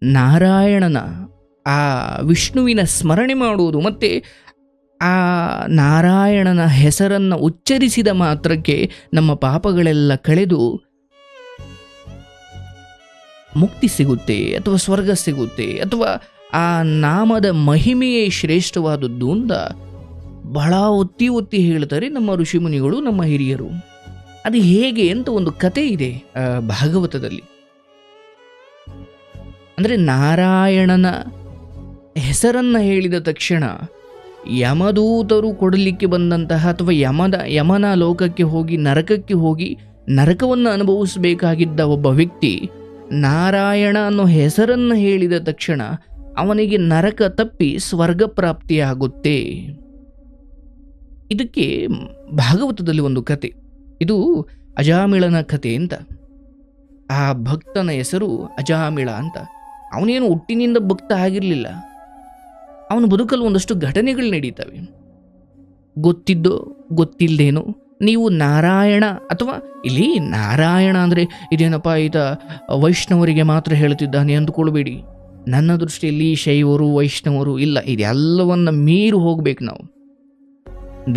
ನಾರಾಯಣನ ಆ ವಿಷ್ಣುವಿನ ಸ್ಮರಣೆ ಮಾಡುವುದು ಮತ್ತು ಆ ನಾರಾಯಣನ ಹೆಸರನ್ನು ಉಚ್ಚರಿಸಿದ ಮಾತ್ರಕ್ಕೆ ನಮ್ಮ ಪಾಪಗಳೆಲ್ಲ ಕಳೆದು ಮುಕ್ತಿ ಸಿಗುತ್ತೆ ಅಥವಾ ಸ್ವರ್ಗ ಸಿಗುತ್ತೆ ಅಥವಾ ಆ ನಾಮದ ಮಹಿಮೆಯೇ ಶ್ರೇಷ್ಠವಾದದ್ದು ಅಂತ ಬಹಳ ಒತ್ತಿ ಒತ್ತಿ ಹೇಳ್ತಾರೆ ನಮ್ಮ ಋಷಿಮುನಿಗಳು, ನಮ್ಮ ಹಿರಿಯರು. ಅದು ಹೇಗೆ ಅಂತ ಒಂದು ಕತೆ ಇದೆ ಭಾಗವತದಲ್ಲಿ. ಅಂದರೆ ನಾರಾಯಣನ ಹೆಸರನ್ನು ಹೇಳಿದ ತಕ್ಷಣ ಯಮದೂತರು ಕೊಡಲಿಕ್ಕೆ ಬಂದಂತಹ ಅಥವಾ ಯಮನ ಲೋಕಕ್ಕೆ ಹೋಗಿ ನರಕಕ್ಕೆ ಹೋಗಿ ನರಕವನ್ನು ಅನುಭವಿಸಬೇಕಾಗಿದ್ದ ಒಬ್ಬ ವ್ಯಕ್ತಿ ನಾರಾಯಣ ಅನ್ನೋ ಹೆಸರನ್ನು ಹೇಳಿದ ತಕ್ಷಣ ಅವನಿಗೆ ನರಕ ತಪ್ಪಿ ಸ್ವರ್ಗ ಪ್ರಾಪ್ತಿಯಾಗುತ್ತೆ. ಇದಕ್ಕೆ ಭಾಗವತದಲ್ಲಿ ಒಂದು ಕತೆ, ಇದು ಅಜಾಮಿಳನ ಕತೆ ಅಂತ. ಆ ಭಕ್ತನ ಹೆಸರು ಅಜಾಮಿಳ ಅಂತ. ಅವನೇನು ಹುಟ್ಟಿನಿಂದ ಭಕ್ತ ಆಗಿರಲಿಲ್ಲ. ಅವನ ಬದುಕಲ್ಲಿ ಒಂದಷ್ಟು ಘಟನೆಗಳು ನಡೀತವೆ. ಗೊತ್ತಿದ್ದೋ ಗೊತ್ತಿಲ್ಲದೇನೋ ನೀವು ನಾರಾಯಣ ಅಥವಾ ಇಲ್ಲಿ ನಾರಾಯಣ ಅಂದರೆ ಇದೇನಪ್ಪ ಈತ ವೈಷ್ಣವರಿಗೆ ಮಾತ್ರ ಹೇಳ್ತಿದ್ದಾನೆ ಅಂದ್ಕೊಳ್ಬೇಡಿ. ನನ್ನ ದೃಷ್ಟಿಯಲ್ಲಿ ಶೈವರು ವೈಷ್ಣವರು ಇಲ್ಲ, ಇದೆಲ್ಲವನ್ನ ಮೀರು ಹೋಗ್ಬೇಕು ನಾವು.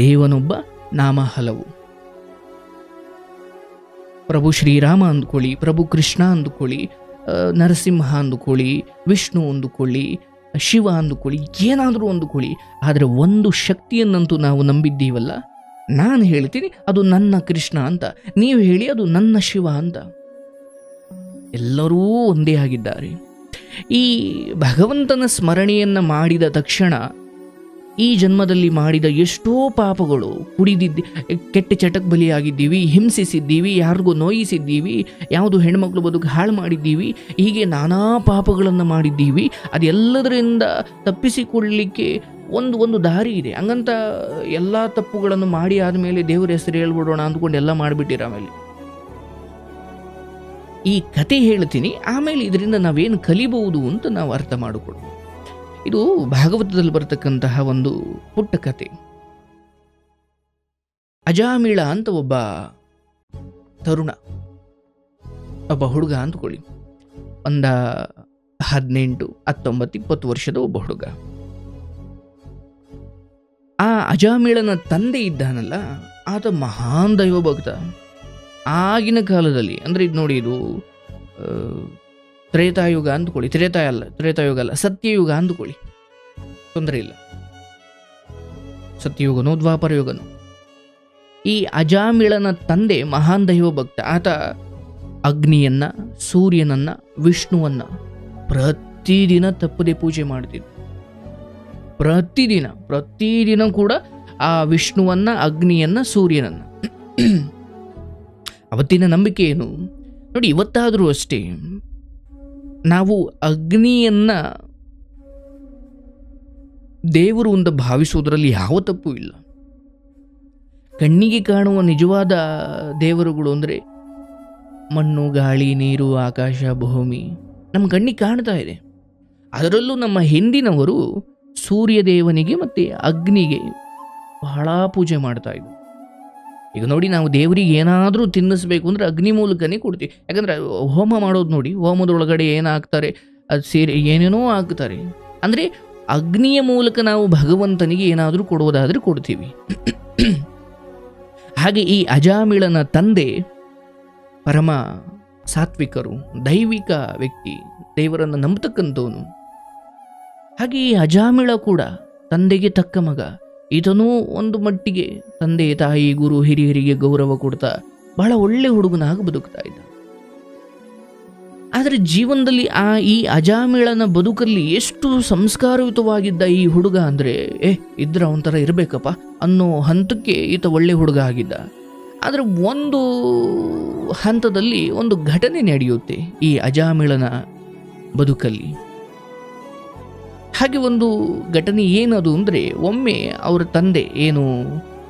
ದೇವನೊಬ್ಬ, ನಾಮ ಹಲವು. ಪ್ರಭು ಶ್ರೀರಾಮ ಅಂದುಕೊಳ್ಳಿ, ಪ್ರಭು ಕೃಷ್ಣ ಅಂದುಕೊಳ್ಳಿ, ನರಸಿಂಹ ಅಂದುಕೊಳ್ಳಿ, ವಿಷ್ಣು ಅಂದುಕೊಳ್ಳಿ, ಶಿವ ಅಂದುಕೊಳ್ಳಿ, ಏನಾದರೂ ಅಂದುಕೊಳ್ಳಿ. ಆದರೆ ಒಂದು ಶಕ್ತಿಯನ್ನಂತೂ ನಾವು ನಂಬಿದ್ದೀವಲ್ಲ. ನಾನು ಹೇಳ್ತೀನಿ ಅದು ನನ್ನ ಕೃಷ್ಣ ಅಂತ, ನೀವು ಹೇಳಿ ಅದು ನನ್ನ ಶಿವ ಅಂತ. ಎಲ್ಲರೂ ಒಂದೇ ಆಗಿದ್ದಾರೆ. ಈ ಭಗವಂತನ ಸ್ಮರಣೆಯನ್ನು ಮಾಡಿದ ತಕ್ಷಣ ಈ ಜನ್ಮದಲ್ಲಿ ಮಾಡಿದ ಎಷ್ಟೋ ಪಾಪಗಳು, ಕೆಟ್ಟ ಚಟಕ್ಕೆ ಬಲಿಯಾಗಿದ್ದೀವಿ, ಹಿಂಸಿಸಿದ್ದೀವಿ, ಯಾರಿಗೂ ನೋಯಿಸಿದ್ದೀವಿ, ಯಾವುದು ಹೆಣ್ಮಕ್ಳು ಬದುಕು ಹಾಳು ಮಾಡಿದ್ದೀವಿ, ಹೀಗೆ ನಾನಾ ಪಾಪಗಳನ್ನು ಮಾಡಿದ್ದೀವಿ. ಅದೆಲ್ಲದರಿಂದ ತಪ್ಪಿಸಿಕೊಳ್ಳಲಿಕ್ಕೆ ಒಂದು ದಾರಿ ಇದೆ. ಹಂಗಂತ ಎಲ್ಲ ತಪ್ಪುಗಳನ್ನು ಮಾಡಿ ಆದಮೇಲೆ ದೇವರ ಹೆಸರು ಹೇಳ್ಬಿಡೋಣ ಅಂದ್ಕೊಂಡು ಎಲ್ಲ ಮಾಡಿಬಿಟ್ಟಿರ. ಆಮೇಲೆ ಈ ಕತೆ ಹೇಳ್ತೀನಿ, ಆಮೇಲೆ ಇದರಿಂದ ನಾವೇನು ಕಲಿಬಹುದು ಅಂತ ನಾವು ಅರ್ಥ ಮಾಡಿಕೊಡ್ತೀವಿ. ಇದು ಭಾಗವತದಲ್ಲಿ ಬರತಕ್ಕಂತಹ ಒಂದು ಪುಟ್ಟ ಕತೆ. ಅಜಾಮಿಳ ಅಂತ ಒಬ್ಬ ತರುಣ, ಒಬ್ಬ ಹುಡುಗ ಅಂದ್ಕೊಳ್ಳಿ, 18, 19, 20 ವರ್ಷದ ಒಬ್ಬ ಹುಡುಗ. ಆ ಅಜಾಮಿಳನ ತಂದೆ ಇದ್ದಾನಲ್ಲ, ಆತ ಮಹಾನ್ ದೈವಭಕ್ತ. ಆಗಿನ ಕಾಲದಲ್ಲಿ ಅಂದರೆ ಇದು ನೋಡಿ, ಇದು ತ್ರೇತಾಯುಗ ಅಂದ್ಕೊಳ್ಳಿ, ತ್ರೇತಾಯುಗ ಅಲ್ಲ, ಸತ್ಯಯುಗ ಅಂದ್ಕೊಳ್ಳಿ, ತೊಂದರೆ ಇಲ್ಲ. ಸತ್ಯಯುಗನೋ ದ್ವಾಪರ ಯುಗನೋ. ಈ ಅಜಾಮಿಳನ ತಂದೆ ಮಹಾನ್ ದೈವಭಕ್ತ. ಆತ ಅಗ್ನಿಯನ್ನ, ಸೂರ್ಯನನ್ನ, ವಿಷ್ಣುವನ್ನ ಪ್ರತಿದಿನ ತಪ್ಪದೆ ಪೂಜೆ ಮಾಡ್ತಿದ್ದ. ಪ್ರತಿದಿನ ಕೂಡ ಆ ವಿಷ್ಣುವನ್ನ, ಅಗ್ನಿಯನ್ನ, ಸೂರ್ಯನನ್ನ. ಅವತ್ತಿನ ನಂಬಿಕೆ ಏನು ನೋಡಿ, ಇವತ್ತಾದರೂ ಅಷ್ಟೇ ನಾವು ಅಗ್ನಿಯನ್ನ ದೇವರು ಅಂತ ಭಾವಿಸುವುದರಲ್ಲಿ ಯಾವ ತಪ್ಪು ಇಲ್ಲ. ಕಣ್ಣಿಗೆ ಕಾಣುವ ನಿಜವಾದ ದೇವರುಗಳು ಅಂದರೆ ಮಣ್ಣು, ಗಾಳಿ, ನೀರು, ಆಕಾಶ, ಭೂಮಿ ನಮ್ಮ ಕಣ್ಣಿಗೆ ಕಾಣ್ತಾ ಇದೆ. ಅದರಲ್ಲೂ ನಮ್ಮ ಹಿಂದಿನವರು ಸೂರ್ಯದೇವನಿಗೆ ಮತ್ತು ಅಗ್ನಿಗೆ ಬಹಳ ಪೂಜೆ ಮಾಡ್ತಾ ಇದ್ರು. ಈಗ ನೋಡಿ, ನಾವು ದೇವರಿಗೆ ಏನಾದರೂ ತಿನ್ನಿಸ್ಬೇಕು ಅಂದರೆ ಅಗ್ನಿ ಮೂಲಕನೇ ಕೊಡ್ತೀವಿ. ಯಾಕಂದರೆ ಹೋಮ ಮಾಡೋದು ನೋಡಿ, ಹೋಮದೊಳಗಡೆ ಏನಾಗ್ತಾರೆ, ಅದು ಸೇರಿ ಏನೇನೋ ಆಗ್ತಾರೆ. ಅಂದರೆ ಅಗ್ನಿಯ ಮೂಲಕ ನಾವು ಭಗವಂತನಿಗೆ ಏನಾದರೂ ಕೊಡುವುದಾದರೆ ಕೊಡ್ತೀವಿ. ಹಾಗೆ ಈ ಅಜಾಮಿಳನ ತಂದೆ ಪರಮ ಸಾತ್ವಿಕರು, ದೈವಿಕ ವ್ಯಕ್ತಿ, ದೇವರನ್ನು ನಂಬತಕ್ಕಂಥವನು. ಹಾಗೆ ಈ ಅಜಾಮಿಳ ಕೂಡ ತಂದೆಗೆ ತಕ್ಕ ಮಗ. ಈತನೂ ಒಂದು ಮಟ್ಟಿಗೆ ತಂದೆ, ತಾಯಿ, ಗುರು, ಹಿರಿಯರಿಗೆ ಗೌರವ ಕೊಡ್ತಾ ಬಹಳ ಒಳ್ಳೆ ಹುಡುಗನಾಗಿ ಬದುಕ್ತಾ ಇದ್ದ. ಆದರೆ ಜೀವನದಲ್ಲಿ ಈ ಅಜಾಮಿಳನ ಬದುಕಲ್ಲಿ ಎಷ್ಟು ಸಂಸ್ಕಾರಯುತವಾಗಿದ್ದ ಈ ಹುಡುಗ ಅಂದರೆ, ಇದ್ರ ಒಂಥರ ಇರಬೇಕಪ್ಪ ಅನ್ನೋ ಹಂತಕ್ಕೆ ಈತ ಒಳ್ಳೆ ಹುಡುಗ ಆಗಿದ್ದ. ಆದರೆ ಒಂದು ಹಂತದಲ್ಲಿ ಒಂದು ಘಟನೆ ನಡೆಯುತ್ತೆ ಈ ಅಜಾಮಿಳನ ಬದುಕಲ್ಲಿ. ಹಾಗೆ ಒಂದು ಘಟನೆ ಏನದು ಅಂದರೆ, ಒಮ್ಮೆ ಅವರ ತಂದೆ ಏನು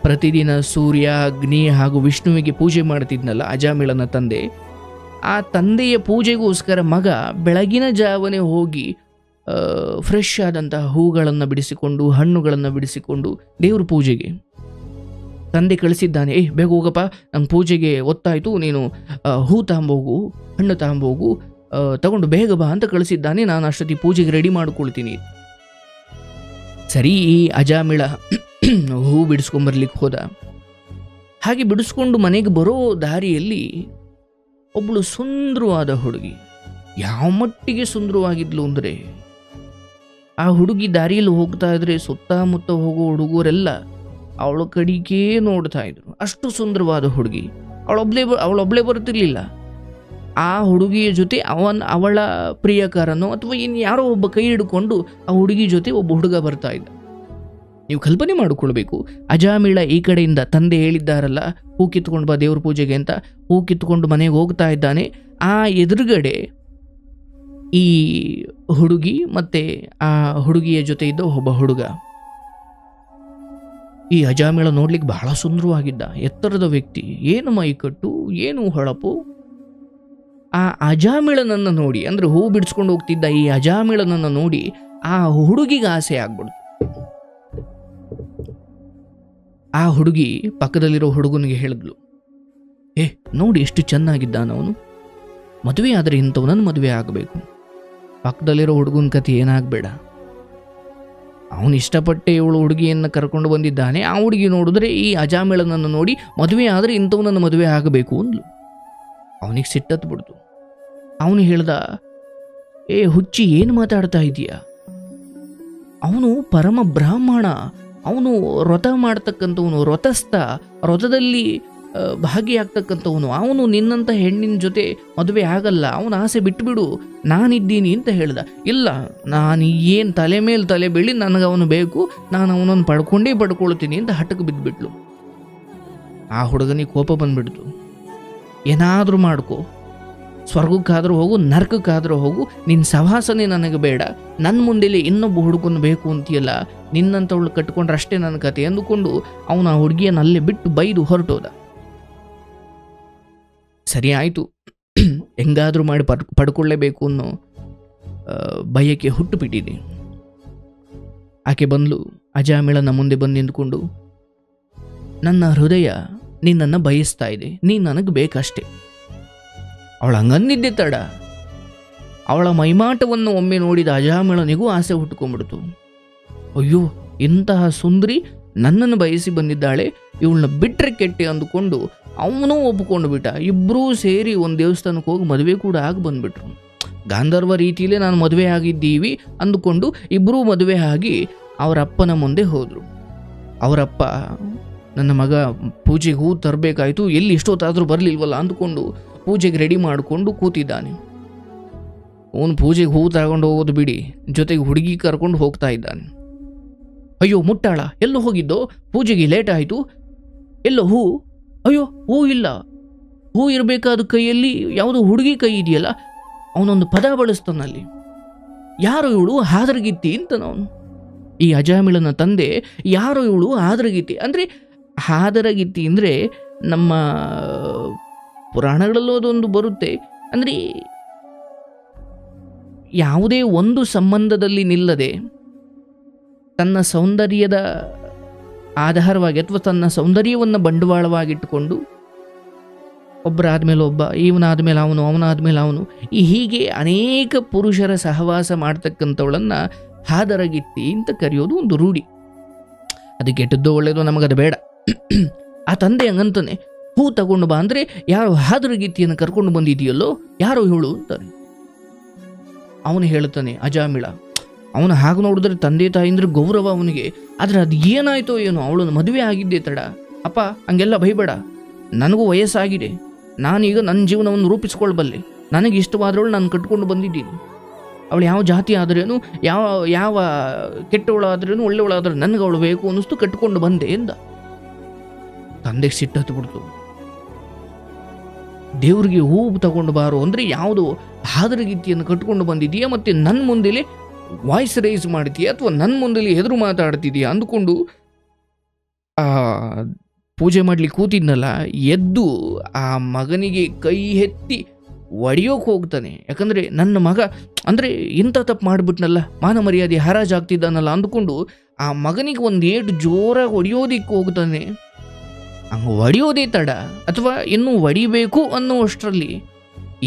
ಪ್ರತಿದಿನ ಸೂರ್ಯ, ಅಗ್ನಿ ಹಾಗೂ ವಿಷ್ಣುವಿಗೆ ಪೂಜೆ ಮಾಡ್ತಿದ್ನಲ್ಲ ಅಜಾಮಿಳನ ತಂದೆ, ಆ ತಂದೆಯ ಪೂಜೆಗೋಸ್ಕರ ಮಗ ಬೆಳಗಿನ ಜಾವನೆ ಹೋಗಿ ಫ್ರೆಶ್ ಆದಂತಹ ಹೂಗಳನ್ನು ಬಿಡಿಸಿಕೊಂಡು, ಹಣ್ಣುಗಳನ್ನು ಬಿಡಿಸಿಕೊಂಡು ದೇವ್ರ ಪೂಜೆಗೆ ತಂದೆ ಕಳಿಸಿದ್ದಾನೆ. ಬೇಗ ಹೋಗಪ್ಪ, ನಂಗೆ ಪೂಜೆಗೆ ಒತ್ತಾಯಿತು, ನೀನು ಹೂ ತಗೊಂಬೋಗು, ಹಣ್ಣು ತಗೊಂಬೋಗು, ತಗೊಂಡು ಬೇಗ ಬಾ ಅಂತ ಕಳಿಸಿದ್ದಾನೆ. ನಾನು ಅಷ್ಟೊತ್ತಿ ಪೂಜೆಗೆ ರೆಡಿ ಮಾಡಿಕೊಳ್ತೀನಿ. ಸರಿ, ಈ ಅಜಾಮಿಳ ಹೂ ಬಿಡಿಸ್ಕೊಂಬರ್ಲಿಕ್ಕೆ ಹೋದ. ಹಾಗೆ ಬಿಡಿಸ್ಕೊಂಡು ಮನೆಗೆ ಬರೋ ದಾರಿಯಲ್ಲಿ ಒಬ್ಬಳು ಸುಂದರವಾದ ಹುಡುಗಿ, ಯಾವ ಮಟ್ಟಿಗೆ ಸುಂದರವಾಗಿದ್ಲು ಅಂದರೆ, ಆ ಹುಡುಗಿ ದಾರಿಯಲ್ಲಿ ಹೋಗ್ತಾ ಇದ್ರೆ ಸುತ್ತಮುತ್ತ ಹೋಗೋ ಹುಡುಗರೆಲ್ಲ ಅವಳ ಕಡೆಗೇ ನೋಡ್ತಾ ಇದ್ರು. ಅಷ್ಟು ಸುಂದರವಾದ ಹುಡುಗಿ. ಅವಳೊಬ್ಳೆ ಬರ್ತಿರ್ಲಿಲ್ಲ. ಆ ಹುಡುಗಿಯ ಜೊತೆ ಅವಳ ಪ್ರಿಯಕರನೋ ಅಥವಾ ಯಾರೋ ಒಬ್ಬ ಕೈ ಹಿಡ್ಕೊಂಡು ಆ ಹುಡುಗಿ ಜೊತೆ ಒಬ್ಬ ಹುಡುಗ ಬರ್ತಾ ಇದ್ದ. ನೀವು ಕಲ್ಪನೆ ಮಾಡಿಕೊಳ್ಬೇಕು, ಅಜಾಮಿಳ ಈ ಕಡೆಯಿಂದ ತಂದೆ ಹೇಳಿದ್ದಾರಲ್ಲ ಹೂ ಕಿತ್ಕೊಂಡು ಬಾ ದೇವ್ರ ಪೂಜೆಗೆ ಅಂತ, ಹೂ ಕಿತ್ಕೊಂಡು ಮನೆಗೆ ಹೋಗ್ತಾ ಇದ್ದಾನೆ. ಆ ಎದುರುಗಡೆ ಈ ಹುಡುಗಿ ಮತ್ತೆ ಆ ಹುಡುಗಿಯ ಜೊತೆ ಇದ್ದ ಒಬ್ಬ ಹುಡುಗ. ಈ ಅಜಾಮಿಳ ನೋಡ್ಲಿಕ್ಕೆ ಬಹಳ ಸುಂದರವಾಗಿದ್ದ, ಎತ್ತರದ ವ್ಯಕ್ತಿ, ಏನು ಮೈಕಟ್ಟು, ಏನು ಹೊಳಪು. ಆ ಅಜಾಮಿಳನನ್ನು ನೋಡಿ, ಅಂದ್ರೆ ಹೂ ಬಿಡಿಸ್ಕೊಂಡು ಹೋಗ್ತಿದ್ದ ಈ ಅಜಾಮಿಳನನ್ನು ನೋಡಿ ಆ ಹುಡುಗಿಗೆ ಆಸೆ ಆಗ್ಬಿಡ್ತು. ಆ ಹುಡುಗಿ ಪಕ್ಕದಲ್ಲಿರೋ ಹುಡುಗನಿಗೆ ಹೇಳಿದ್ಲು, ನೋಡಿ ಎಷ್ಟು ಚೆನ್ನಾಗಿದ್ದಾನವನು, ಮದುವೆ ಆದರೆ ಇಂಥವನನ್ನು ಮದುವೆ ಆಗಬೇಕು. ಪಕ್ಕದಲ್ಲಿರೋ ಹುಡುಗನ ಕತೆ ಏನಾಗಬೇಡ. ಅವನು ಇಷ್ಟಪಟ್ಟೆ ಇವಳು ಹುಡುಗಿಯನ್ನು ಕರ್ಕೊಂಡು ಬಂದಿದ್ದಾನೆ. ಆ ಹುಡುಗಿ ನೋಡಿದ್ರೆ ಈ ಅಜಾಮಿಳನನ್ನು ನೋಡಿ ಮದುವೆ ಆದರೆ ಇಂಥವನನ್ನು ಮದುವೆ ಆಗಬೇಕು ಅಂದ್ಲು. ಅವನಿಗೆ ಸಿಟ್ಟತ್ತು ಬಿಡ್ತು. ಅವನು ಹೇಳ್ದ, ಹುಚ್ಚಿ, ಏನು ಮಾತಾಡ್ತಾ ಇದೀಯಾ? ಅವನು ಪರಮ ಬ್ರಾಹ್ಮಣ, ಅವನು ವ್ರತ ಮಾಡ್ತಕ್ಕಂಥವನು, ವ್ರತಸ್ಥ, ವ್ರತದಲ್ಲಿ ಭಾಗಿಯಾಗ್ತಕ್ಕಂಥವನು. ಅವನು ನಿನ್ನಂಥ ಹೆಣ್ಣಿನ ಜೊತೆ ಮದುವೆ ಆಗಲ್ಲ, ಅವನ ಆಸೆ ಬಿಟ್ಟುಬಿಡು, ನಾನಿದ್ದೀನಿ ಅಂತ ಹೇಳ್ದ. ಇಲ್ಲ, ನಾನು ಏನು ತಲೆ ಮೇಲೆ ತಲೆ ಬೀಳಿ ನನಗೆ ಅವನು ಬೇಕು, ನಾನು ಅವನನ್ನು ಪಡ್ಕೊಳ್ತೀನಿ ಅಂತ ಹಠಕ್ಕೆ ಬಿದ್ದುಬಿಟ್ಲು. ಆ ಹುಡುಗನಿಗೆ ಕೋಪ ಬಂದ್ಬಿಡ್ತು. ಏನಾದರೂ ಮಾಡ್ಕೋ, ಸ್ವರ್ಗಕ್ಕಾದರೂ ಹೋಗು, ನರಕಕ್ಕಾದರೂ ಹೋಗು, ನಿನ್ನ ಸಹವಾಸನೆ ನನಗೆ ಬೇಡ, ನನ್ನ ಮುಂದೆಲೆ ಇನ್ನೊಬ್ಬ ಹುಡುಗನ ಬೇಕು ಅಂತೀಯಲ್ಲ, ನಿನ್ನಂಥವಳು ಕಟ್ಕೊಂಡ್ರೆ ಅಷ್ಟೇ ನನ್ನ ಕತೆ ಅಂದುಕೊಂಡು ಅವನು ಆ ಹುಡುಗಿಯನ್ನು ಅಲ್ಲೇ ಬಿಟ್ಟು ಬೈದು ಹೊರಟೋದ. ಸರಿ ಆಯಿತು, ಹೆಂಗಾದರೂ ಮಾಡಿ ಪಡ್ಕೊಳ್ಳೇಬೇಕು ಅನ್ನೋ ಬಯಕೆ ಹುಟ್ಟು ಬಿಟ್ಟಿದೆ. ಆಕೆ ಬಂದ್ಲು, ಅಜಾಮಿಳನ ಮುಂದೆ ಬಂದು ನಿಂತ್ಕೊಂಡು, ನನ್ನ ಹೃದಯ ನಿನ್ನನ್ನು ಬಯಸ್ತಾ ಇದೆ, ನೀನು ನನಗೆ ಬೇಕಷ್ಟೆ. ಅವಳು ಹಂಗಂದಿದ್ದೆ ತಡ, ಅವಳ ಮೈಮಾಟವನ್ನು ಒಮ್ಮೆ ನೋಡಿದ ಅಜಾಮಿಳನಿಗೂ ಆಸೆ ಹುಟ್ಟುಕೊಂಡ್ಬಿಡ್ತು. ಅಯ್ಯೋ, ಇಂತಹ ಸುಂದರಿ ನನ್ನನ್ನು ಬಯಸಿ ಬಂದಿದ್ದಾಳೆ, ಇವಳನ್ನ ಬಿಟ್ಟರೆ ಕೆಟ್ಟೆ ಅಂದುಕೊಂಡು ಅವನೂ ಒಪ್ಕೊಂಡು ಬಿಟ್ಟ. ಇಬ್ಬರೂ ಸೇರಿ ಒಂದು ದೇವಸ್ಥಾನಕ್ಕೆ ಹೋಗಿ ಮದುವೆ ಕೂಡ ಆಗಿ ಬಂದ್ಬಿಟ್ರು. ಗಾಂಧರ್ವ ರೀತಿಯಲ್ಲೇ ನಾನು ಮದುವೆ ಆಗಿದ್ದೀವಿ ಅಂದುಕೊಂಡು ಇಬ್ಬರೂ ಮದುವೆ ಆಗಿ ಅವರಪ್ಪನ ಮುಂದೆ ಹೋದರು. ಅವರಪ್ಪ, ನನ್ನ ಮಗ ಪೂಜೆಗೆ ಹೂ ತರಬೇಕಾಯಿತು, ಎಲ್ಲಿ ಎಷ್ಟೊತ್ತಾದರೂ ಬರಲಿಲ್ವಲ್ಲ ಅಂದುಕೊಂಡು ಪೂಜೆಗೆ ರೆಡಿ ಮಾಡಿಕೊಂಡು ಕೂತಿದ್ದಾನೆ. ಅವನು ಪೂಜೆಗೆ ಹೂ ತಗೊಂಡು ಹೋಗೋದು ಬಿಡಿ, ಜೊತೆಗೆ ಹುಡುಗಿ ಕರ್ಕೊಂಡು ಹೋಗ್ತಾ ಇದ್ದಾನೆ. ಅಯ್ಯೋ ಮುಟ್ಟಾಳ, ಎಲ್ಲೋ ಹೋಗಿದ್ದೋ, ಪೂಜೆಗೆ ಲೇಟ್ ಆಯಿತು, ಎಲ್ಲೋ ಹೂ, ಅಯ್ಯೋ ಹೂ ಇಲ್ಲ, ಹೂ ಇರಬೇಕಾದ ಕೈಯಲ್ಲಿ ಯಾವುದೋ ಹುಡುಗಿ ಕೈ ಇದೆಯಲ್ಲ, ಅವನೊಂದು ಪದ ಬಳಸ್ತಾನಲ್ಲಿ, ಯಾರು ಇವಳು ಹಾದರಗಿತ್ತಿ ಅಂತ. ಅವನು ಈ ಅಜಾಮಿಳನ ತಂದೆ, ಯಾರು ಇವಳು ಹಾದರಗಿತ್ತಿ ಅಂದರೆ, ಹಾದರಗಿತ್ತಿ ಅಂದರೆ ನಮ್ಮ ಪುರಾಣಗಳಲ್ಲೂ ಅದೊಂದು ಬರುತ್ತೆ. ಅಂದರೆ ಯಾವುದೇ ಒಂದು ಸಂಬಂಧದಲ್ಲಿ ನಿಲ್ಲದೆ ತನ್ನ ಸೌಂದರ್ಯದ ಆಧಾರವಾಗಿ ಅಥವಾ ತನ್ನ ಸೌಂದರ್ಯವನ್ನು ಬಂಡವಾಳವಾಗಿಟ್ಟುಕೊಂಡು ಒಬ್ಬರಾದ್ಮೇಲೆ ಒಬ್ಬ, ಇವನಾದ್ಮೇಲೆ ಅವನು, ಅವನಾದ್ಮೇಲೆ ಅವನು, ಹೀಗೆ ಅನೇಕ ಪುರುಷರ ಸಹವಾಸ ಮಾಡ್ತಕ್ಕಂಥವಳನ್ನು ಹಾದರಗಿತ್ತಿ ಅಂತ ಕರೆಯೋದು ಒಂದು ರೂಢಿ. ಅದು ಕೆಟ್ಟದ್ದೋ ಒಳ್ಳೆಯದೋ ನಮಗದು ಬೇಡ. ಆ ತಂದೆ ಹಂಗಂತಾನೆ, ಹೂ ತಗೊಂಡು ಬಾ ಅಂದರೆ, ಯಾರೋ ಹಾದರಗಿತ್ತಿಯನ್ನು ಕರ್ಕೊಂಡು ಬಂದಿದೆಯಲ್ಲೋ, ಯಾರೋ ಹೇಳು ಅಂತಾನೆ. ಅವನು ಹೇಳ್ತಾನೆ ಅಜಾಮಿಳ. ಅವನು ಹಾಗೆ ನೋಡಿದ್ರೆ ತಂದೆ ತಾಯಿ ಅಂದ್ರೆ ಗೌರವ ಅವನಿಗೆ, ಆದರೆ ಅದು ಏನಾಯ್ತೋ ಏನೋ, ಅವಳನ್ನು ಮದುವೆ ಆಗಿದ್ದೆ ತಡ. ಅಪ್ಪ ಹಂಗೆಲ್ಲ ಭಯಬೇಡ, ನನಗೂ ವಯಸ್ಸಾಗಿದೆ, ನಾನೀಗ ನನ್ನ ಜೀವನವನ್ನು ರೂಪಿಸ್ಕೊಳ್ಬಲ್ಲೆ, ನನಗೆ ಇಷ್ಟವಾದವಳು ನಾನು ಕಟ್ಕೊಂಡು ಬಂದಿದ್ದೀನಿ. ಅವಳು ಯಾವ ಜಾತಿ ಆದ್ರೇನು, ಯಾವ ಕೆಟ್ಟವಳಾದ್ರೇನು ಒಳ್ಳೆಯವಳಾದ್ರೂ ನನಗೆ ಅವಳು ಬೇಕು ಅನ್ನಿಸ್ತು, ಕಟ್ಕೊಂಡು ಬಂದೆ ಎಂದ. ತಂದೆಗೆ ಸಿಟ್ಟತ್ತು ಬಿಡ್ತು. ದೇವ್ರಿಗೆ ಹೂ ತಗೊಂಡು ಬಾರೋ ಅಂದರೆ ಯಾವುದೋ ಹಾದರಗಿತ್ತಿಯನ್ನು ಕಟ್ಕೊಂಡು ಬಂದಿದೆಯಾ, ಮತ್ತು ನನ್ನ ಮುಂದೆಲೆ ವಾಯ್ಸ್ ರೈಸ್ ಮಾಡ್ತೀಯಾ ಅಥವಾ ನನ್ನ ಮುಂದೆಲೆ ಎದುರು ಮಾತಾಡ್ತಿದೀಯಾ ಅಂದ್ಕೊಂಡು ಆ ಪೂಜೆ ಮಾಡ್ಲಿಕ್ಕೆ ಕೂತಿದ್ನಲ್ಲ, ಎದ್ದು ಆ ಮಗನಿಗೆ ಕೈ ಎತ್ತಿ ಒಡೆಯೋಕೆ ಹೋಗ್ತಾನೆ. ಯಾಕಂದರೆ ನನ್ನ ಮಗ ಅಂದರೆ ಇಂಥ ತಪ್ಪು ಮಾಡಿಬಿಟ್ನಲ್ಲ, ಮಾನ ಮರ್ಯಾದೆ ಹರಾಜಾಗ್ತಿದ್ದಾನಲ್ಲ ಅಂದ್ಕೊಂಡು ಆ ಮಗನಿಗೆ ಒಂದು ಏಟು ಜೋರಾಗಿ ಹೊಡೆಯೋದಿಕ್ಕೆ ಹೋಗ್ತಾನೆ. ಹಂಗೆ ಹೊಡೆಯೋದೇ ತಡ ಅಥವಾ ಇನ್ನೂ ಹೊಡಿಬೇಕು ಅನ್ನೋಷ್ಟರಲ್ಲಿ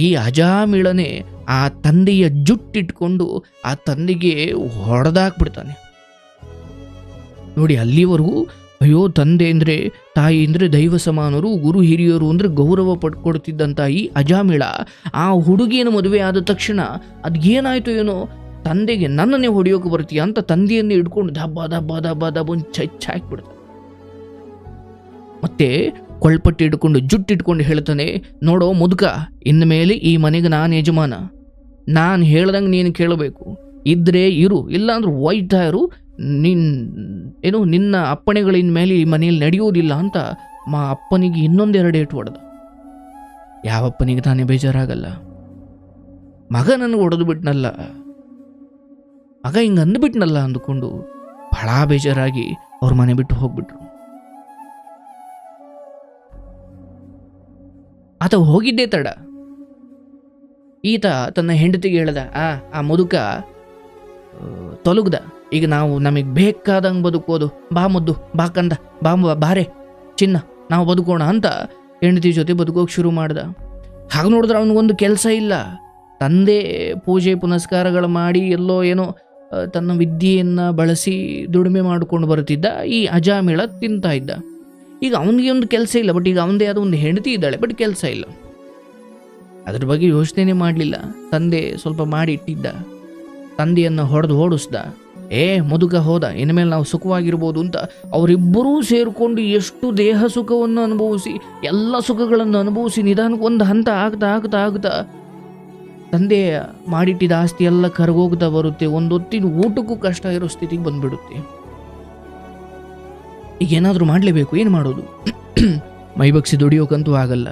ಈ ಅಜಾಮಿಳನೆ ಆ ತಂದೆಯ ಜುಟ್ಟಿಟ್ಕೊಂಡು ಆ ತಂದೆಗೆ ಹೊಡೆದಾಕ್ಬಿಡ್ತಾನೆ. ನೋಡಿ, ಅಲ್ಲಿವರೆಗೂ ಅಯ್ಯೋ ತಂದೆ ಅಂದರೆ ತಾಯಿ ಅಂದರೆ ದೈವ ಸಮಾನರು, ಗುರು ಹಿರಿಯರು ಅಂದರೆ ಗೌರವ ಪಡ್ಕೊಡ್ತಿದ್ದಂಥ ಈ ಅಜಾಮಿಳ ಆ ಹುಡುಗಿಯನ್ನು ಮದುವೆ ಆದ ತಕ್ಷಣ ಅದೇನಾಯಿತು ಏನೋ, ತಂದೆಗೆ ನನ್ನನ್ನೇ ಹೊಡೆಯೋಕೆ ಬರ್ತೀಯ ಅಂತ ತಂದೆಯನ್ನೇ ಹಿಡ್ಕೊಂಡು ದಬ್ಬ ದಬ್ಬ ದಬ್ಬ ದಬ್ಬ ಹಾಕ್ಬಿಡ್ತಾನೆ. ಮತ್ತೆ ಕೊಳ್ಪಟ್ಟಿ ಹಿಡ್ಕೊಂಡು ಜುಟ್ಟಿಟ್ಕೊಂಡು ಹೇಳ್ತಾನೆ, ನೋಡೋ ಮುದುಕ, ಇನ್ನು ಮೇಲೆ ಈ ಮನೆಗೆ ನಾನು ಯಜಮಾನ, ನಾನು ಹೇಳ್ದಂಗೆ ನೀನು ಕೇಳಬೇಕು, ಇದ್ರೆ ಇರು, ಇಲ್ಲಾಂದ್ರೆ ಒಯ್ತಾ ಇರು, ನಿನ್ನ ಅಪ್ಪಣೆಗಳಿನ ಮೇಲೆ ಈ ಮನೆಯಲ್ಲಿ ನಡೆಯೋದಿಲ್ಲ ಅಂತ ಅಪ್ಪನಿಗೆ ಇನ್ನೊಂದೆರಡು ಏಟು ಹೊಡೆದ. ಯಾವಪ್ಪನಿಗೆ ತಾನೇ ಬೇಜಾರಾಗಲ್ಲ? ಮಗ ನನಗೆ ಹೊಡೆದು ಬಿಟ್ನಲ್ಲ, ಮಗ ಹಿಂಗೆ ಅಂದ್ಬಿಟ್ನಲ್ಲ ಅಂದುಕೊಂಡು ಬಹಳ ಬೇಜಾರಾಗಿ ಅವ್ರ ಮನೆ ಬಿಟ್ಟು ಹೋಗ್ಬಿಟ್ರು. ಆತ ಹೋಗಿದ್ದೇ ತಡ. ಈತ ತನ್ನ ಹೆಂಡತಿಗೆ ಹೇಳ್ದ, ಆ ಮುದುಕ ತೊಲಗ್ದ, ಈಗ ನಾವು ನಮಗೆ ಬೇಕಾದಂಗೆ ಬದುಕೋದು, ಬಾ ಮುದ್ದು, ಬಾ ಕಂದ, ಬಾರೆ ಚಿನ್ನ, ನಾವು ಬದುಕೋಣ ಅಂತ ಹೆಂಡತಿ ಜೊತೆ ಬದುಕೋಕೆ ಶುರು ಮಾಡ್ದ. ಹಾಗೆ ನೋಡಿದ್ರೆ ಅವನಿಗೊಂದು ಕೆಲಸ ಇಲ್ಲ. ತಂದೆ ಪೂಜೆ ಪುನಸ್ಕಾರಗಳು ಮಾಡಿ ಎಲ್ಲೋ ಏನೋ ತನ್ನ ವಿದ್ಯೆಯನ್ನು ಬಳಸಿ ದುಡಿಮೆ ಮಾಡಿಕೊಂಡು ಬರ್ತಿದ್ದ. ಈ ಅಜಾಮಿಳ ತಿಂತಾ ಇದ್ದ. ಈಗ ಅವನಿಗೆ ಒಂದು ಕೆಲಸ ಇಲ್ಲ, ಬಟ್ ಈಗ ಅವನದೇ ಆದ ಒಂದು ಹೆಂಡತಿ ಇದ್ದಾಳೆ, ಬಟ್ ಕೆಲಸ ಇಲ್ಲ. ಅದ್ರ ಬಗ್ಗೆ ಯೋಚನೆ ಮಾಡಲಿಲ್ಲ. ತಂದೆ ಸ್ವಲ್ಪ ಮಾಡಿ ಇಟ್ಟಿದ್ದ, ತಂದೆಯನ್ನು ಹೊಡೆದು ಓಡಿಸ್ದ. ಮುದುಕ ಹೋದ, ಇನ್ಮೇಲೆ ನಾವು ಸುಖವಾಗಿರ್ಬೋದು ಅಂತ ಅವರಿಬ್ಬರೂ ಸೇರಿಕೊಂಡು ಎಷ್ಟು ದೇಹ ಸುಖವನ್ನು ಅನುಭವಿಸಿ, ಎಲ್ಲ ಸುಖಗಳನ್ನು ಅನುಭವಿಸಿ ನಿಧಾನಕ್ಕೆ ಒಂದು ಹಂತ ಆಗ್ತಾ ಆಗ್ತಾ ಆಗ್ತಾ ತಂದೆ ಮಾಡಿಟ್ಟಿದ್ದ ಆಸ್ತಿ ಎಲ್ಲ ಕರಗೋಗ್ತಾ ಬರುತ್ತೆ. ಒಂದೊತ್ತಿನ ಊಟಕ್ಕೂ ಕಷ್ಟ ಇರೋ ಸ್ಥಿತಿಗೆ ಬಂದ್ಬಿಡುತ್ತೆ. ಈಗ ಏನಾದರೂ ಮಾಡಲೇಬೇಕು, ಏನು ಮಾಡೋದು? ಮೈಬಗ್ಸಿ ದುಡಿಯೋಕಂತೂ ಆಗಲ್ಲ,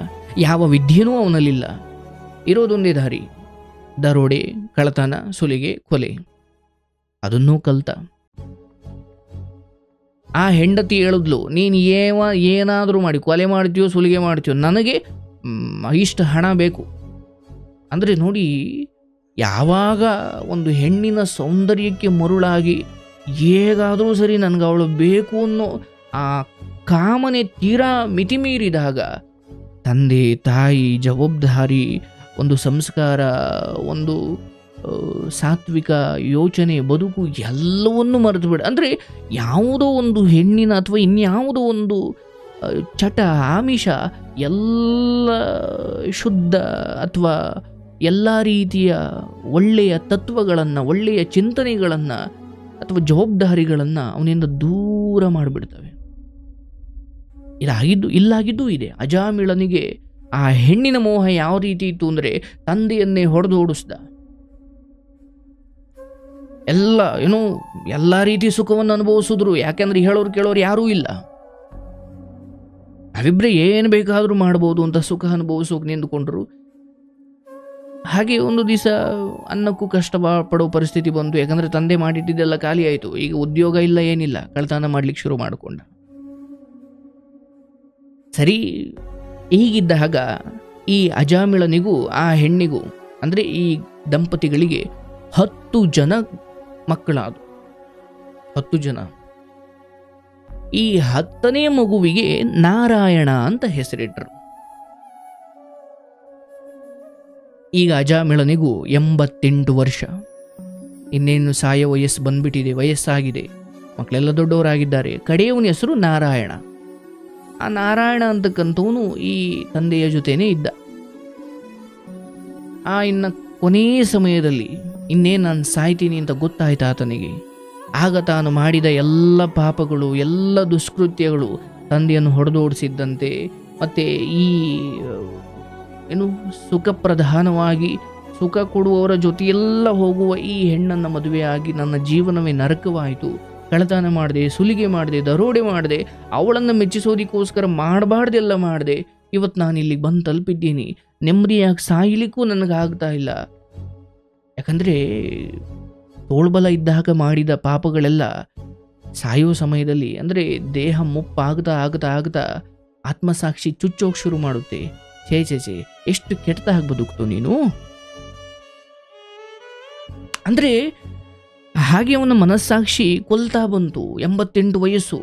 ಯಾವ ವಿದ್ಯೆನೂ ಅವನಲ್ಲಿಲ್ಲ. ಇರೋದೊಂದೇ ದಾರಿ, ದರೋಡೆ, ಕಳ್ಳತನ, ಸುಲಿಗೆ, ಕೊಲೆ. ಅದನ್ನೂ ಕಲ್ತ. ಆ ಹೆಂಡತಿ ಹೇಳಿದ್ಲು, ನೀನು ಏನಾದರೂ ಮಾಡಿ ಕೊಲೆ ಮಾಡ್ತೀಯೋ ಸುಲಿಗೆ ಮಾಡ್ತೀಯೋ, ನನಗೆ ಇಷ್ಟು ಹಣ ಬೇಕು. ಅಂದರೆ ನೋಡಿ, ಯಾವಾಗ ಒಂದು ಹೆಣ್ಣಿನ ಸೌಂದರ್ಯಕ್ಕೆ ಮರುಳಾಗಿ ಹೇಗಾದರೂ ಸರಿ ನನಗೆ ಅವಳು ಬೇಕು ಅನ್ನೋ ಆ ಕಾಮನೆ ತೀರಾ ಮಿತಿಮೀರಿದಾಗ ತಂದೆ ತಾಯಿ ಜವಾಬ್ದಾರಿ, ಒಂದು ಸಂಸ್ಕಾರ, ಒಂದು ಸಾತ್ವಿಕ ಯೋಚನೆ, ಬದುಕು ಎಲ್ಲವನ್ನೂ ಮರೆತು ಬಿಡ. ಅಂದರೆ ಯಾವುದೋ ಒಂದು ಹೆಣ್ಣಿನ ಅಥವಾ ಇನ್ಯಾವುದೋ ಒಂದು ಚಟ, ಆಮಿಷ, ಎಲ್ಲ ಶುದ್ಧ ಅಥವಾ ಎಲ್ಲ ರೀತಿಯ ಒಳ್ಳೆಯ ತತ್ವಗಳನ್ನು, ಒಳ್ಳೆಯ ಚಿಂತನೆಗಳನ್ನು ಅಥವಾ ಜವಾಬ್ದಾರಿಗಳನ್ನು ಅವನಿಂದ ದೂರ ಮಾಡಿಬಿಡ್ತವೆ. ಇಲ್ಲಾಗಿದ್ದು ಇದೆ. ಅಜಾಮಿಳನಿಗೆ ಆ ಹೆಣ್ಣಿನ ಮೋಹ ಯಾವ ರೀತಿ ಇತ್ತು ಅಂದರೆ ತಂದೆಯನ್ನೇ ಹೊಡೆದು ಓಡಿಸ್ದ. ಎಲ್ಲ ರೀತಿ ಸುಖವನ್ನು ಅನುಭವಿಸಿದ್ರು. ಯಾಕೆಂದ್ರೆ ಹೇಳೋರು ಕೇಳೋರು ಯಾರೂ ಇಲ್ಲ. ನಾವಿಬ್ಬರೇ ಏನು ಬೇಕಾದರೂ ಮಾಡ್ಬೋದು ಅಂತ ಸುಖ ಅನುಭವಿಸೋಕೆ ನಿಂತ್ಕೊಂಡ್ರು. ಹಾಗೆ ಒಂದು ದಿವಸ ಅನ್ನಕ್ಕೂ ಕಷ್ಟ ಪಡೋ ಪರಿಸ್ಥಿತಿ ಬಂತು. ಯಾಕಂದರೆ ತಂದೆ ಮಾಡಿಟ್ಟಿದ್ದೆಲ್ಲ ಖಾಲಿ ಆಯಿತು. ಈಗ ಉದ್ಯೋಗ ಇಲ್ಲ, ಏನಿಲ್ಲ, ಕಳ್ತನ ಮಾಡ್ಲಿಕ್ಕೆ ಶುರು ಮಾಡಿಕೊಂಡ. ಸರಿ, ಹೀಗಿದ್ದಾಗ ಈ ಅಜಾಮಿಳನಿಗೂ ಆ ಹೆಣ್ಣಿಗೂ, ಅಂದರೆ ಈ ದಂಪತಿಗಳಿಗೆ 10 ಜನ ಮಕ್ಕಳಾದರು. 10 ಜನ. ಈ 10ನೇ ಮಗುವಿಗೆ ನಾರಾಯಣ ಅಂತ ಹೆಸರಿಟ್ಟರು. ಈಗ ಅಜಾಮಿಳನಿಗೂ 88 ವರ್ಷ. ಇನ್ನೇನು ಸಾಯೋ ವಯಸ್ಸು ಬಂದ್ಬಿಟ್ಟಿದೆ, ವಯಸ್ಸಾಗಿದೆ, ಮಕ್ಕಳೆಲ್ಲ ದೊಡ್ಡವರಾಗಿದ್ದಾರೆ. ಕಡೆಯವನ ಹೆಸರು ನಾರಾಯಣ. ಆ ನಾರಾಯಣ ಅಂತಕ್ಕಂಥವನು ಈ ತಂದೆಯ ಜೊತೆನೇ ಇದ್ದ. ಇನ್ನು ಕೊನೆಯ ಸಮಯದಲ್ಲಿ ಇನ್ನೇನು ನಾನು ಸಾಯ್ತೀನಿ ಅಂತ ಗೊತ್ತಾಯ್ತು ಆತನಿಗೆ. ಆಗ ತಾನು ಮಾಡಿದ ಎಲ್ಲ ಪಾಪಗಳು, ಎಲ್ಲ ದುಷ್ಕೃತ್ಯಗಳು, ತಂದೆಯನ್ನು ಹೊಡೆದೋಡಿಸಿದ್ದಂತೆ, ಮತ್ತು ಈ ಸುಖಪ್ರಧಾನವಾಗಿ ಸುಖ ಕೊಡುವವರ ಜೊತೆಯೆಲ್ಲ ಹೋಗುವ ಈ ಹೆಣ್ಣನ್ನು ಮದುವೆಯಾಗಿ ನನ್ನ ಜೀವನವೇ ನರಕವಾಯಿತು. ಕಳ್ಳತನ ಮಾಡಿದೆ, ಸುಲಿಗೆ ಮಾಡಿದೆ, ದರೋಡೆ ಮಾಡಿದೆ, ಅವಳನ್ನು ಮೆಚ್ಚಿಸೋದಕ್ಕೋಸ್ಕರ ಮಾಡಬಾರ್ದೆಲ್ಲ ಮಾಡಿದೆ. ಇವತ್ತು ನಾನು ಇಲ್ಲಿಗೆ ಬಂದು ತಲುಪಿದ್ದೀನಿ. ನೆಮ್ಮದಿಯಾಗಿ ಸಾಯಲಿಕ್ಕೂ ನನಗಾಗ್ತಾ ಇಲ್ಲ. ಯಾಕಂದರೆ ತೋಳ್ಬಲ ಇದ್ದಾಗ ಮಾಡಿದ ಪಾಪಗಳೆಲ್ಲ ಸಾಯೋ ಸಮಯದಲ್ಲಿ, ಅಂದರೆ ದೇಹ ಮುಪ್ಪಾಗ್ತಾ ಆಗ್ತಾ ಆಗ್ತಾ ಆತ್ಮಸಾಕ್ಷಿ ಚುಚ್ಚೋಕೆ ಶುರು ಮಾಡುತ್ತೆ. ಛೇ ಎಷ್ಟು ಕೆಟ್ಟದಾಗಿ ಬದುಕ್ತು ನೀನು. ಅಂದರೆ ಹಾಗೆ ಅವನ ಮನಸ್ಸಾಕ್ಷಿ ಕೊಲ್ತಾ ಬಂತು. 88 ವಯಸ್ಸು,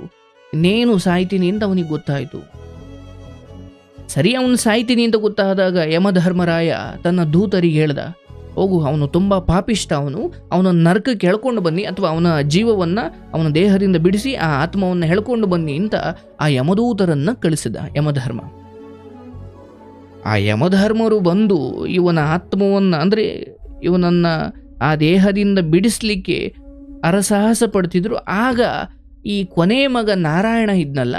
ಇನ್ನೇನು ಸಾಯ್ತೀನಿ ಅಂತ ಅವನಿಗೆ ಗೊತ್ತಾಯಿತು. ಸರಿ, ಅವನು ಸಾಯ್ತೀನಿ ಅಂತ ಗೊತ್ತಾದಾಗ ಯಮಧರ್ಮರಾಯ ತನ್ನ ದೂತರಿಗೆ ಹೇಳ್ದ, ಹೋಗು, ಅವನು ತುಂಬ ಪಾಪಿಷ್ಟ, ಅವನ ನರಕಕ್ಕೆ ಎಳ್ಕೊಂಡು ಬನ್ನಿ, ಅಥವಾ ಅವನ ಜೀವವನ್ನು ಅವನ ದೇಹದಿಂದ ಬಿಡಿಸಿ ಆ ಆತ್ಮವನ್ನು ಎಳ್ಕೊಂಡು ಬನ್ನಿ ಅಂತ ಆ ಯಮದೂತರನ್ನು ಕಳಿಸಿದ ಯಮಧರ್ಮ. ಆ ಯಮಧರ್ಮರು ಬಂದು ಇವನ ಆತ್ಮವನ್ನು, ಅಂದರೆ ಇವನನ್ನು ಆ ದೇಹದಿಂದ ಬಿಡಿಸ್ಲಿಕ್ಕೆ ಅರಸಾಹಸ ಪಡ್ತಿದ್ರು. ಆಗ ಈ ಕೊನೆ ಮಗ ನಾರಾಯಣ ಇದ್ನಲ್ಲ,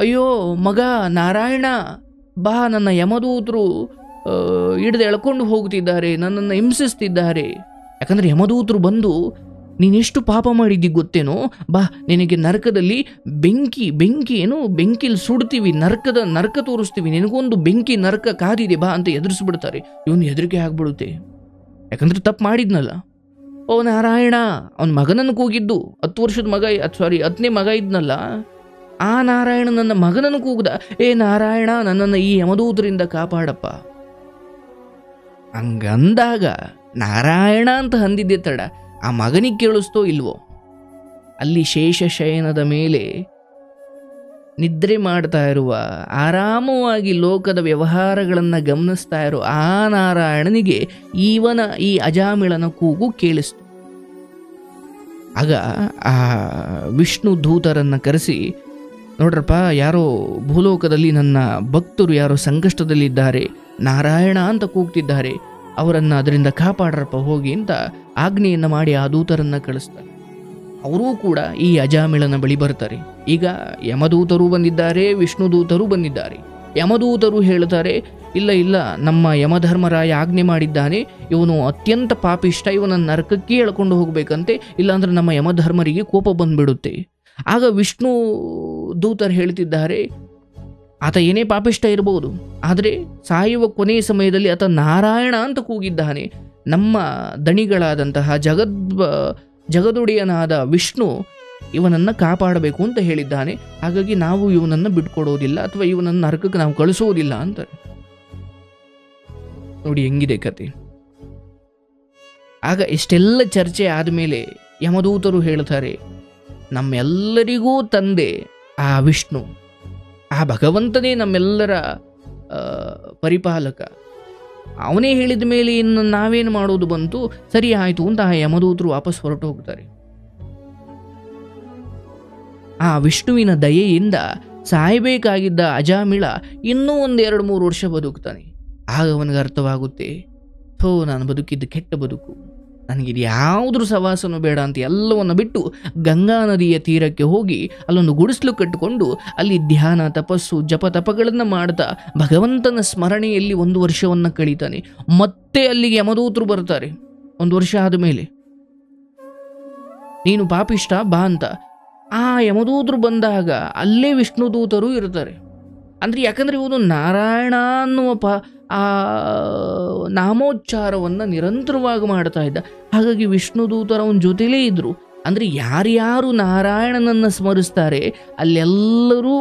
ಅಯ್ಯೋ ಮಗ ನಾರಾಯಣ ಬಾ, ನನ್ನ ಯಮದೂತರು ಹಿಡಿದು ಎಳ್ಕೊಂಡು ಹೋಗ್ತಿದ್ದಾರೆ, ನನ್ನನ್ನು ಹಿಂಸಿಸ್ತಿದ್ದಾರೆ. ಯಾಕಂದರೆ ಯಮದೂತರು ಬಂದು ನೀನೆಷ್ಟು ಪಾಪ ಮಾಡಿದ್ದಿ ಗೊತ್ತೇನೋ, ಬಾ ನಿನಗೆ ನರಕದಲ್ಲಿ ಬೆಂಕಿಲಿ ಸುಡ್ತೀವಿ, ನರಕ ತೋರಿಸ್ತೀವಿ, ನಿನಗೊಂದು ಬೆಂಕಿ ನರಕ ಕಾದಿದೆ ಬಾ ಅಂತ ಎದುರಿಸ್ಬಿಡ್ತಾರೆ. ಇವನು ಹೆದರಿಕೆ ಆಗ್ಬಿಡುತ್ತೆ, ಯಾಕಂದ್ರೆ ತಪ್ಪು ಮಾಡಿದ್ನಲ್ಲ. ಓ ನಾರಾಯಣ, ಅವನ ಮಗನನ್ನು ಕೂಗಿದ್ದು, 10 ವರ್ಷದ ಮಗ, 10ನೇ ಮಗ ಇದ್ನಲ್ಲ, ಆ ನಾರಾಯಣ ನನ್ನ ಮಗನನ್ನು ಕೂಗ್ದ, ಏ ನಾರಾಯಣ ನನ್ನನ್ನು ಈ ಯಮದೂತರಿಂದ ಕಾಪಾಡಪ್ಪ. ಹಂಗಂದಾಗ ನಾರಾಯಣ ಅಂತ ಅಂದಿದ್ದೆ ತಡ ಆ ಮಗನಿಗೆ ಕೇಳಿಸ್ತೋ ಇಲ್ವೋ, ಅಲ್ಲಿ ಶೇಷಶಯನದ ಮೇಲೆ ನಿದ್ರೆ ಮಾಡ್ತಾ ಇರುವ, ಆರಾಮವಾಗಿ ಲೋಕದ ವ್ಯವಹಾರಗಳನ್ನು ಗಮನಿಸ್ತಾ ಇರೋ ಆ ನಾರಾಯಣನಿಗೆ ಇವನ ಈ ಅಜಾಮಿಳನ ಕೂಗು ಕೇಳಿಸ್ತು. ಆಗ ಆ ವಿಷ್ಣು ದೂತರನ್ನು ಕರೆಸಿ, ನೋಡ್ರಪ್ಪ, ಯಾರೋ ಭೂಲೋಕದಲ್ಲಿ ನನ್ನ ಭಕ್ತರು ಯಾರೋ ಸಂಕಷ್ಟದಲ್ಲಿದ್ದಾರೆ, ನಾರಾಯಣ ಅಂತ ಕೂಗ್ತಿದ್ದಾರೆ, ಅವರನ್ನು ಅದರಿಂದ ಕಾಪಾಡ್ರಪ್ಪ ಹೋಗಿ ಅಂತ ಆಜ್ಞೆಯನ್ನು ಮಾಡಿ ಆ ದೂತರನ್ನು ಕಳಿಸ್ತಾರೆ. ಅವರೂ ಕೂಡ ಈ ಅಜಾಮಿಳನ ಬಳಿ ಬರ್ತಾರೆ. ಈಗ ಯಮದೂತರು ಬಂದಿದ್ದಾರೆ, ವಿಷ್ಣು ದೂತರು ಬಂದಿದ್ದಾರೆ. ಯಮದೂತರು ಹೇಳ್ತಾರೆ, ಇಲ್ಲ, ನಮ್ಮ ಯಮಧರ್ಮರಾಯ ಆಜ್ಞೆ ಮಾಡಿದ್ದಾನೆ, ಇವನು ಅತ್ಯಂತ ಪಾಪಿಷ್ಟ, ಇವನನ್ನು ನರಕಕ್ಕೆ ಎಳ್ಕೊಂಡು ಹೋಗ್ಬೇಕಂತೆ, ಇಲ್ಲಾಂದ್ರೆ ನಮ್ಮ ಯಮಧರ್ಮರಿಗೆ ಕೋಪ ಬಂದ್ಬಿಡುತ್ತೆ. ಆಗ ವಿಷ್ಣು ದೂತರು ಹೇಳ್ತಿದ್ದಾರೆ, ಆತ ಏನೇ ಪಾಪಿಷ್ಟ ಇರಬಹುದು, ಆದರೆ ಸಾಯುವ ಕೊನೆಯ ಸಮಯದಲ್ಲಿ ಆತ ನಾರಾಯಣ ಅಂತ ಕೂಗಿದ್ದಾನೆ. ನಮ್ಮ ದಣಿಗಳಾದಂತಹ ಜಗದೊಡೆಯನಾದ ವಿಷ್ಣು ಇವನನ್ನು ಕಾಪಾಡಬೇಕು ಅಂತ ಹೇಳಿದ್ದಾನೆ. ಹಾಗಾಗಿ ನಾವು ಇವನನ್ನು ಬಿಟ್ಕೊಡೋದಿಲ್ಲ, ಅಥವಾ ಇವನನ್ನು ನರಕಕ್ಕೆ ನಾವು ಕಳಿಸೋದಿಲ್ಲ ಅಂತಾರೆ. ನೋಡಿ ಹೆಂಗಿದೆ ಕತೆ. ಆಗ ಇಷ್ಟೆಲ್ಲ ಚರ್ಚೆ ಆದಮೇಲೆ ಯಮದೂತರು ಹೇಳ್ತಾರೆ, ನಮ್ಮೆಲ್ಲರಿಗೂ ತಂದೆ ಆ ವಿಷ್ಣು, ಆ ಭಗವಂತನೇ ನಮ್ಮೆಲ್ಲರ ಪರಿಪಾಲಕ, ಅವನೇ ಹೇಳಿದ ಮೇಲೆ ಇನ್ನು ನಾವೇನು ಮಾಡೋದು ಬಂತು, ಸರಿ ಆಯಿತು ಅಂತ ಆ ಯಮದೂತರು ವಾಪಸ್ ಹೊರಟು ಹೋಗ್ತಾರೆ. ಆ ವಿಷ್ಣುವಿನ ದಯೆಯಿಂದ ಸಾಯಬೇಕಾಗಿದ್ದ ಅಜಾಮಿಳ ಇನ್ನೂ 1-2-3 ವರ್ಷ ಬದುಕ್ತಾನೆ. ಆಗ ಅವನಿಗೆ ಅರ್ಥವಾಗುತ್ತೆ, ನಾನು ಬದುಕಿದ್ದು ಕೆಟ್ಟ ಬದುಕು, ನನಗಿದು ಯಾವುದ್ರ ಸವಾಸನೂ ಬೇಡ ಅಂತ ಎಲ್ಲವನ್ನು ಬಿಟ್ಟು ಗಂಗಾ ನದಿಯ ತೀರಕ್ಕೆ ಹೋಗಿ ಅಲ್ಲೊಂದು ಗುಡಿಸಲು ಕಟ್ಟಿಕೊಂಡು ಅಲ್ಲಿ ಧ್ಯಾನ, ತಪಸ್ಸು, ಜಪ ತಪಗಳನ್ನು ಮಾಡ್ತಾ ಭಗವಂತನ ಸ್ಮರಣೆಯಲ್ಲಿ 1 ವರ್ಷವನ್ನು ಕಳೀತಾನೆ. ಮತ್ತೆ ಅಲ್ಲಿಗೆ ಯಮದೂತರು ಬರ್ತಾರೆ 1 ವರ್ಷ ಆದಮೇಲೆ, ನೀನು ಪಾಪಿಷ್ಟ ಬಾ ಅಂತ. ಆ ಯಮದೂತರು ಬಂದಾಗ ಅಲ್ಲೇ ವಿಷ್ಣು ದೂತರು ಇರ್ತಾರೆ. ಅಂದರೆ ಯಾಕಂದರೆ ಇವನು ನಾರಾಯಣ ಅನ್ನುವ ಆ ನಾಮೋಚ್ಚಾರವನ್ನು ನಿರಂತರವಾಗಿ ಮಾಡ್ತಾ ಇದ್ದ. ಹಾಗಾಗಿ ವಿಷ್ಣು ದೂತರು ಅವನ ಜೊತೆಲೇ ಇದ್ರು. ಅಂದರೆ ಯಾರ್ಯಾರು ನಾರಾಯಣನನ್ನು ಸ್ಮರಿಸ್ತಾರೆ ಅಲ್ಲೆಲ್ಲರೂ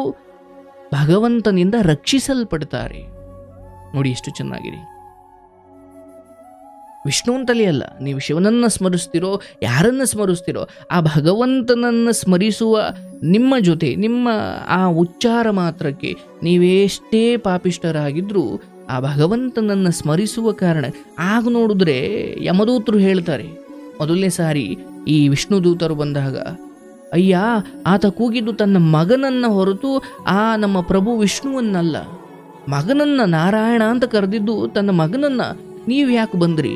ಭಗವಂತನಿಂದ ರಕ್ಷಿಸಲ್ಪಡ್ತಾರೆ. ನೋಡಿ ಎಷ್ಟು ಚೆನ್ನಾಗಿದೆ. ವಿಷ್ಣು ಅಂತಲೇ ಅಲ್ಲ, ನೀವು ಶಿವನನ್ನು ಸ್ಮರಿಸ್ತಿರೋ, ಯಾರನ್ನು ಸ್ಮರಿಸ್ತಿರೋ, ಆ ಭಗವಂತನನ್ನು ಸ್ಮರಿಸುವ ನಿಮ್ಮ ಜೊತೆ ನಿಮ್ಮ ಆ ಉಚ್ಚಾರ ಮಾತ್ರಕ್ಕೆ ನೀವೆಷ್ಟೇ ಪಾಪಿಷ್ಟರಾಗಿದ್ರೂ ಆ ಭಗವಂತನನ್ನು ಸ್ಮರಿಸುವ ಕಾರಣ. ಆಗ ನೋಡಿದ್ರೆ ಯಮದೂತರು ಹೇಳ್ತಾರೆ, ಮೊದಲನೇ ಸಾರಿ ಈ ವಿಷ್ಣು ದೂತರು ಬಂದಾಗ, ಅಯ್ಯ ಆತ ಕೂಗಿದ್ದು ತನ್ನ ಮಗನನ್ನು ಹೊರತು ಆ ನಮ್ಮ ಪ್ರಭು ವಿಷ್ಣುವನ್ನಲ್ಲ. ಮಗನನ್ನು ನಾರಾಯಣ ಅಂತ ಕರೆದಿದ್ದು ತನ್ನ ಮಗನನ್ನು. ನೀವು ಯಾಕೆ ಬಂದ್ರಿ?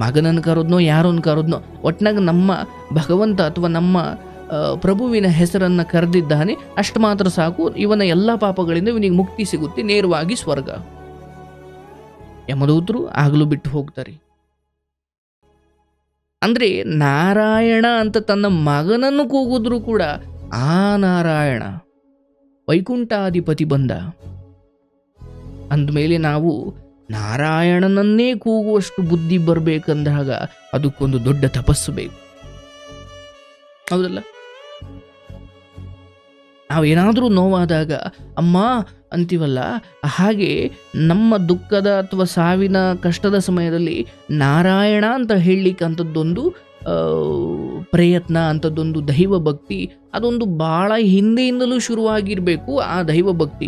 ಮಗನನ್ನು ಕರೆದ್ನೋ ಯಾರನ್ನು ಕರೆದ್ನೋ, ಒಟ್ನಾಗ ನಮ್ಮ ಭಗವಂತ ಅಥವಾ ನಮ್ಮ ಪ್ರಭುವಿನ ಹೆಸರನ್ನು ಕರೆದಿದ್ದಾನೆ, ಅಷ್ಟು ಮಾತ್ರ ಸಾಕು. ಇವನ ಎಲ್ಲ ಪಾಪಗಳಿಂದ ಇವನಿಗೆ ಮುಕ್ತಿ ಸಿಗುತ್ತೆ, ನೇರವಾಗಿ ಸ್ವರ್ಗ. ಯಮದೂತರು ಆಗಲೂ ಬಿಟ್ಟು ಹೋಗ್ತಾರೆ. ಅಂದರೆ ನಾರಾಯಣ ಅಂತ ತನ್ನ ಮಗನನ್ನು ಕೂಗಿದ್ರು ಕೂಡ ಆ ನಾರಾಯಣ ವೈಕುಂಠಾಧಿಪತಿ ಬಂದ ಅಂದಮೇಲೆ ನಾವು ನಾರಾಯಣನನ್ನೇ ಕೂಗುವಷ್ಟು ಬುದ್ಧಿ ಬರಬೇಕಂದಾಗ ಅದಕ್ಕೊಂದು ದೊಡ್ಡ ತಪಸ್ಸು ಬೇಕು, ಹೌದಲ್ಲ? ನಾವೇನಾದರೂ ನೋವಾದಾಗ ಅಮ್ಮ ಅಂತೀವಲ್ಲ, ಹಾಗೆ ನಮ್ಮ ದುಃಖದ ಅಥವಾ ಸಾವಿನ ಕಷ್ಟದ ಸಮಯದಲ್ಲಿ ನಾರಾಯಣ ಅಂತ ಹೇಳಲಿಕ್ಕೆ ಅಂಥದ್ದೊಂದು ಪ್ರಯತ್ನ, ಅಂಥದ್ದೊಂದು ದೈವ ಭಕ್ತಿ, ಅದೊಂದು ಭಾಳ ಹಿಂದೆಯಿಂದಲೂ ಶುರುವಾಗಿರಬೇಕು. ಆ ದೈವ ಭಕ್ತಿ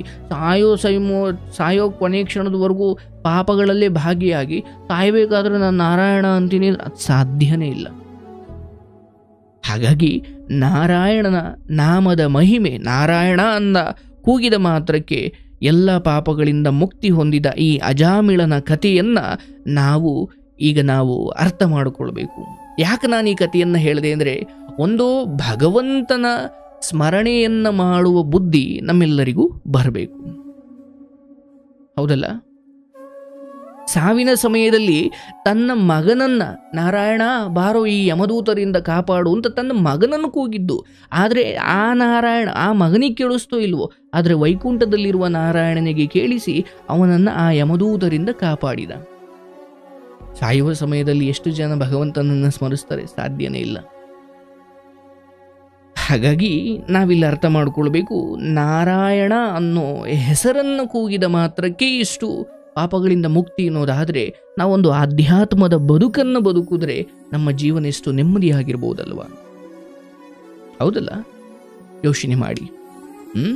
ಸಾಯೋ ಕೊನೆ ಕ್ಷಣದವರೆಗೂ ಪಾಪಗಳಲ್ಲೇ ಭಾಗಿಯಾಗಿ ಸಾಯಬೇಕಾದ್ರೆ ನಾನು ನಾರಾಯಣ ಅಂತೀನಿ, ಅದು ಸಾಧ್ಯನೇ ಇಲ್ಲ. ಹಾಗಾಗಿ ನಾರಾಯಣನ ನಾಮದ ಮಹಿಮೆ, ನಾರಾಯಣ ಅಂದ ಕೂಗಿದ ಮಾತ್ರಕ್ಕೆ ಎಲ್ಲ ಪಾಪಗಳಿಂದ ಮುಕ್ತಿ ಹೊಂದಿದ ಈ ಅಜಾಮಿಳನ ಕಥೆಯನ್ನು ನಾವು ಅರ್ಥ ಮಾಡಿಕೊಳ್ಬೇಕು. ಯಾಕೆ ನಾನು ಈ ಕಥೆಯನ್ನು ಹೇಳಿದೆ ಅಂದರೆ, ಒಂದು ಭಗವಂತನ ಸ್ಮರಣೆಯನ್ನು ಮಾಡುವ ಬುದ್ಧಿ ನಮ್ಮೆಲ್ಲರಿಗೂ ಬರಬೇಕು, ಹೌದಲ್ಲ? ಸಾವಿನ ಸಮಯದಲ್ಲಿ ತನ್ನ ಮಗನನ್ನು, ನಾರಾಯಣ ಬಾರೋ ಈ ಯಮದೂತರಿಂದ ಕಾಪಾಡು ಅಂತ ತನ್ನ ಮಗನನ್ನು ಕೂಗಿದ್ದು. ಆದರೆ ಆ ನಾರಾಯಣ ಆ ಮಗನಿಗೆ ಕೇಳಿಸ್ತೋ ಇಲ್ವೋ, ಆದರೆ ವೈಕುಂಠದಲ್ಲಿರುವ ನಾರಾಯಣನಿಗೆ ಕೇಳಿಸಿ ಅವನನ್ನು ಆ ಯಮದೂತರಿಂದ ಕಾಪಾಡಿದ. ಸಾಯುವ ಸಮಯದಲ್ಲಿ ಎಷ್ಟು ಜನ ಭಗವಂತನನ್ನು ಸ್ಮರಿಸ್ತಾರೆ? ಸಾಧ್ಯನೇ ಇಲ್ಲ. ಹಾಗಾಗಿ ನಾವಿಲ್ಲಿ ಅರ್ಥ ಮಾಡಿಕೊಳ್ಬೇಕು, ನಾರಾಯಣ ಅನ್ನೋ ಹೆಸರನ್ನು ಕೂಗಿದ ಮಾತ್ರಕ್ಕೆ ಇಷ್ಟು ಪಾಪಗಳಿಂದ ಮುಕ್ತಿ ಅನ್ನೋದಾದರೆ, ನಾವೊಂದು ಆಧ್ಯಾತ್ಮದ ಬದುಕನ್ನು ಬದುಕಿದ್ರೆ ನಮ್ಮ ಜೀವನ ಎಷ್ಟು ನೆಮ್ಮದಿಯಾಗಿರ್ಬೋದಲ್ವ? ಹೌದಲ್ಲ? ಯೋಚನೆ ಮಾಡಿ.